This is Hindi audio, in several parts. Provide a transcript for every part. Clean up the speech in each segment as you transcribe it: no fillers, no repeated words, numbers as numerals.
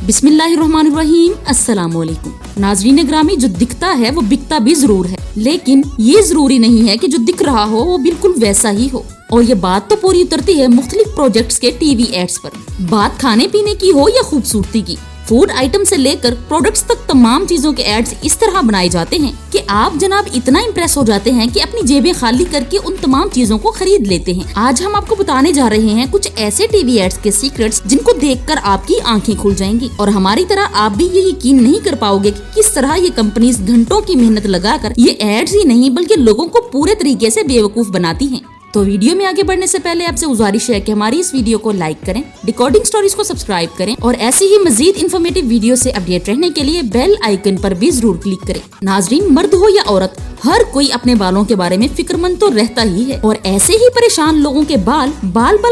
बिस्मिल्लाहिर्रहमानिर्रहीम, अस्सलामुअलैकुम। नाज़रीन ग्रामी, जो दिखता है वो बिकता भी जरूर है, लेकिन ये जरूरी नहीं है कि जो दिख रहा हो वो बिल्कुल वैसा ही हो। और ये बात तो पूरी उतरती है मुख्तलिफ प्रोजेक्ट्स के टीवी एड्स पर। बात खाने पीने की हो या खूबसूरती की, फूड आइटम से लेकर प्रोडक्ट्स तक तमाम चीजों के एड्स इस तरह बनाए जाते हैं कि आप जनाब इतना इम्प्रेस हो जाते हैं कि अपनी जेबें खाली करके उन तमाम चीजों को खरीद लेते हैं। आज हम आपको बताने जा रहे हैं कुछ ऐसे टीवी एड्स के सीक्रेट्स जिनको देखकर आपकी आंखें खुल जाएंगी और हमारी तरह आप भी ये यकीन नहीं कर पाओगे कि किस तरह ये कंपनीज घंटों की मेहनत लगाकर ये एड्स ही नहीं बल्कि लोगों को पूरे तरीके से बेवकूफ बनाती हैं। तो वीडियो में आगे बढ़ने से पहले आपसे गुजारिश है कि हमारी इस वीडियो को लाइक करें, रिकॉर्डिंग स्टोरीज को सब्सक्राइब करें और ऐसी ही मजीद इन्फॉर्मेटिव वीडियो से अपडेट रहने के लिए बेल आइकन पर भी जरूर क्लिक करें। नाजरीन, मर्द हो या औरत, हर कोई अपने बालों के बारे में फिक्रमंद तो रहता ही है और ऐसे ही परेशान लोगों के बाल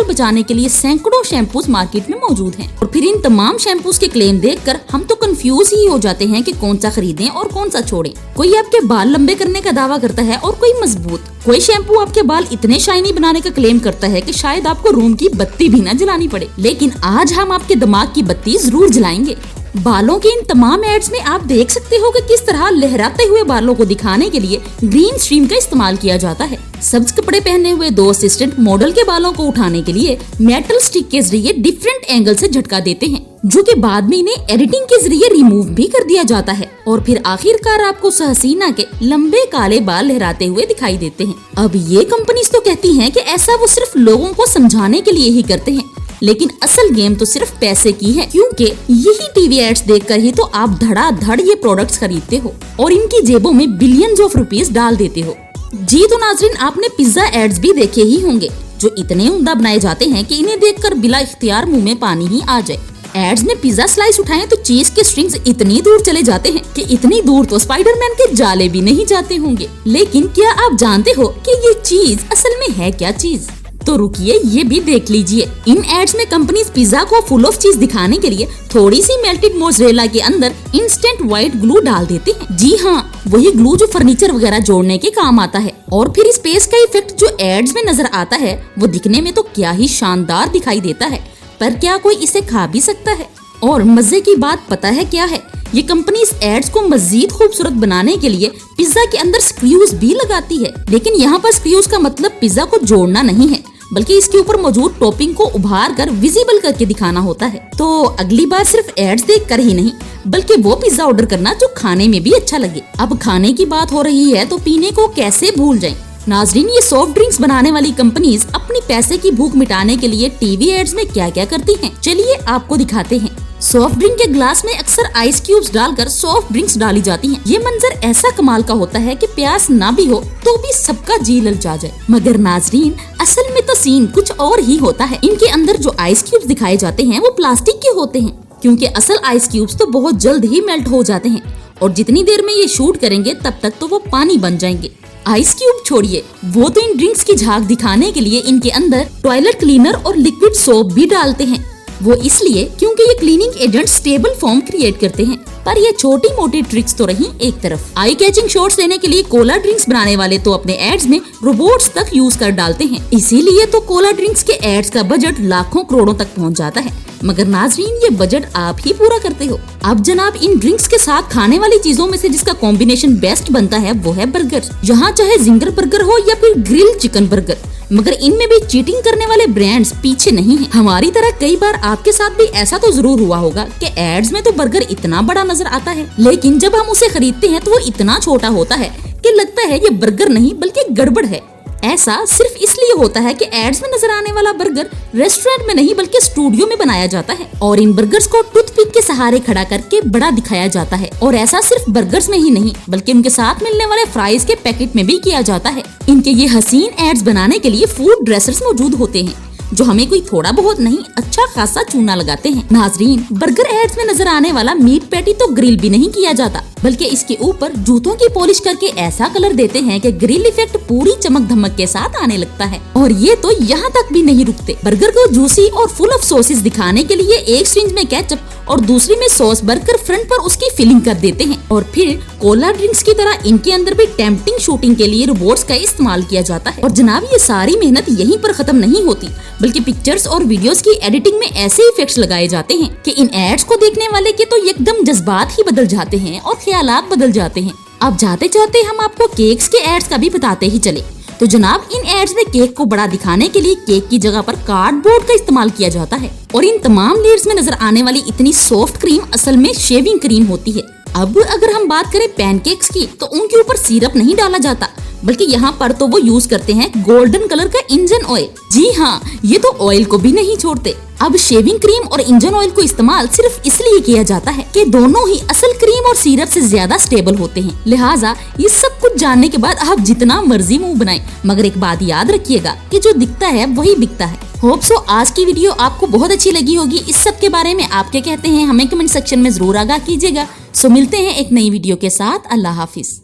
बचाने के लिए सैकड़ों शैम्पूज मार्केट में मौजूद हैं। और फिर इन तमाम शैम्पूज के क्लेम देखकर हम तो कंफ्यूज ही हो जाते हैं कि कौन सा खरीदें और कौन सा छोड़ें। कोई आपके बाल लंबे करने का दावा करता है और कोई मजबूत। कोई शैम्पू आपके बाल इतने शाइनी बनाने का क्लेम करता है कि शायद आपको रूम की बत्ती भी न जलानी पड़े। लेकिन आज हम आपके दिमाग की बत्ती जरूर जलाएंगे। बालों के इन तमाम एड्स में आप देख सकते हो कि किस तरह लहराते हुए बालों को दिखाने के लिए ग्रीन स्ट्रीम का इस्तेमाल किया जाता है। सब्ज कपड़े पहने हुए दो असिस्टेंट मॉडल के बालों को उठाने के लिए मेटल स्टिक के जरिए डिफरेंट एंगल से झटका देते हैं, जो कि बाद में इन्हें एडिटिंग के जरिए रिमूव भी कर दिया जाता है और फिर आखिरकार आपको हसीना के लंबे काले बाल लहराते हुए दिखाई देते हैं। अब ये कंपनीज तो कहती हैं कि ऐसा वो सिर्फ लोगों को समझाने के लिए ही करते हैं, लेकिन असल गेम तो सिर्फ पैसे की है, क्योंकि यही टीवी एड्स देखकर ही तो आप धड़ाधड़ ये प्रोडक्ट्स खरीदते हो और इनकी जेबों में बिलियंस ऑफ रुपीस डाल देते हो। जी तो नाजरीन, आपने पिज्जा एड्स भी देखे ही होंगे जो इतने उम्दा बनाए जाते हैं कि इन्हें देखकर बिला इख्तियार मुंह में पानी ही आ जाए। एड्स में पिज्जा स्लाइस उठाएं तो चीज के स्ट्रिंग्स इतनी दूर चले जाते हैं कि इतनी दूर तो स्पाइडरमैन के जाले भी नहीं जाते होंगे। लेकिन क्या आप जानते हो कि ये चीज असल में है क्या चीज? तो रुकिए, ये भी देख लीजिए। इन एड्स में कंपनीज पिज्जा को फुल ऑफ चीज दिखाने के लिए थोड़ी सी मेल्टेड मोज़रेला के अंदर इंस्टेंट व्हाइट ग्लू डाल देते हैं। जी हाँ, वही ग्लू जो फर्नीचर वगैरह जोड़ने के काम आता है। और फिर इस पेस्ट का इफेक्ट जो एड्स में नजर आता है वो दिखने में तो क्या ही शानदार दिखाई देता है, पर क्या कोई इसे खा भी सकता है? और मजे की बात पता है क्या है? ये कंपनी इस एड्स को मजीद खूबसूरत बनाने के लिए पिज्जा के अंदर स्क्रूज भी लगाती है। लेकिन यहाँ पर स्क्रूज का मतलब पिज्जा को जोड़ना नहीं है, बल्कि इसके ऊपर मौजूद टॉपिंग को उभार कर विजिबल करके दिखाना होता है। तो अगली बार सिर्फ एड्स देख कर ही नहीं, बल्कि वो पिज्जा ऑर्डर करना जो खाने में भी अच्छा लगे। अब खाने की बात हो रही है तो पीने को कैसे भूल जाएं? नाजरीन, ये सॉफ्ट ड्रिंक्स बनाने वाली कंपनीज अपनी पैसे की भूख मिटाने के लिए टीवी एड्स में क्या क्या करती हैं, चलिए आपको दिखाते हैं। सॉफ्ट ड्रिंक के ग्लास में अक्सर आइस क्यूब्स डालकर सॉफ्ट ड्रिंक्स डाली जाती हैं। ये मंजर ऐसा कमाल का होता है कि प्यास ना भी हो तो भी सबका जी ललचा जाए। मगर नाजरीन, असल में तो सीन कुछ और ही होता है। इनके अंदर जो आइस क्यूब्स दिखाए जाते हैं वो प्लास्टिक के होते हैं, क्योंकि असल आइस क्यूब्स तो बहुत जल्द ही मेल्ट हो जाते हैं और जितनी देर में ये शूट करेंगे तब तक तो वो पानी बन जाएंगे। आइस क्यूब छोड़िए, वो तो इन ड्रिंक्स की झाग दिखाने के लिए इनके अंदर टॉयलेट क्लीनर और लिक्विड सोप भी डालते हैं। वो इसलिए क्योंकि ये cleaning agent stable form create करते हैं। पर ये छोटी मोटी ट्रिक्स तो रही एक तरफ। आई कैचिंग शॉट्स लेने के लिए कोला ड्रिंक्स बनाने वाले तो अपने एड्स में रोबोट्स तक यूज कर डालते हैं। इसीलिए तो कोला ड्रिंक्स के एड्स का बजट लाखों करोड़ों तक पहुंच जाता है। मगर नाजरीन, ये बजट आप ही पूरा करते हो। अब जनाब, इन ड्रिंक्स के साथ खाने वाली चीजों में से जिसका कॉम्बिनेशन बेस्ट बनता है वो है बर्गर। यहाँ चाहे जिंगर बर्गर हो या फिर ग्रिल चिकन बर्गर, मगर इनमें भी चीटिंग करने वाले ब्रांड्स पीछे नहीं हैं। हमारी तरह कई बार आपके साथ भी ऐसा तो जरूर हुआ होगा कि एड्स में तो बर्गर इतना बड़ा नजर आता है, लेकिन जब हम उसे खरीदते हैं तो वो इतना छोटा होता है कि लगता है ये बर्गर नहीं बल्कि गड़बड़ है। ऐसा सिर्फ इसलिए होता है कि एड्स में नजर आने वाला बर्गर रेस्टोरेंट में नहीं बल्कि स्टूडियो में बनाया जाता है और इन बर्गर्स को टूथपिक के सहारे खड़ा करके बड़ा दिखाया जाता है। और ऐसा सिर्फ बर्गर्स में ही नहीं बल्कि उनके साथ मिलने वाले फ्राइज के पैकेट में भी किया जाता है। इनके ये हसीन एड्स बनाने के लिए फूड ड्रेसर्स मौजूद होते हैं जो हमें कोई थोड़ा बहुत नहीं अच्छा खासा चूना लगाते हैं। नाजरीन, बर्गर एड्स में नजर आने वाला मीट पैटी तो ग्रिल भी नहीं किया जाता बल्कि इसके ऊपर जूतों की पॉलिश करके ऐसा कलर देते हैं कि ग्रिल इफेक्ट पूरी चमक धमक के साथ आने लगता है। और ये तो यहाँ तक भी नहीं रुकते, बर्गर को जूसी और फुल ऑफ सॉसेस दिखाने के लिए एक सिरिंज में केचप और दूसरी में सॉस भरकर फ्रंट पर उसकी फिलिंग कर देते हैं। और फिर कोला ड्रिंक्स की तरह इनके अंदर भी टेम्पटिंग शूटिंग के लिए रोबोट्स का इस्तेमाल किया जाता है। और जनाब, ये सारी मेहनत यहीं पर खत्म नहीं होती, बल्कि पिक्चर्स और वीडियोस की एडिटिंग में ऐसे इफेक्ट्स लगाए जाते हैं कि इन एड्स को देखने वाले के तो एकदम जज्बात ही बदल जाते हैं और ख्यालात बदल जाते हैं। अब जाते जाते हम आपको केक्स के एड्स का भी बताते ही चले। तो जनाब, इन एड्स में केक को बड़ा दिखाने के लिए केक की जगह पर कार्डबोर्ड का इस्तेमाल किया जाता है। और इन तमाम लेयर्स में नजर आने वाली इतनी सॉफ्ट क्रीम असल में शेविंग क्रीम होती है। अब अगर हम बात करें पैनकेक्स की, तो उनके ऊपर सिरप नहीं डाला जाता, बल्कि यहाँ पर तो वो यूज करते हैं गोल्डन कलर का इंजन ऑयल। जी हाँ, ये तो ऑयल को भी नहीं छोड़ते। अब शेविंग क्रीम और इंजन ऑयल को इस्तेमाल सिर्फ इसलिए किया जाता है कि दोनों ही असल क्रीम और सिरप से ज्यादा स्टेबल होते हैं। लिहाजा ये सब कुछ जानने के बाद आप जितना मर्जी मुंह बनाएं, मगर एक बात याद रखिएगा कि जो दिखता है वही बिकता है। होप सो आज की वीडियो आपको बहुत अच्छी लगी होगी। इस सब के बारे में आप क्या कहते हैं हमें कमेंट सेक्शन में जरूर आगाह कीजिएगा। सो मिलते हैं एक नई वीडियो के साथ। अल्लाह हाफिज।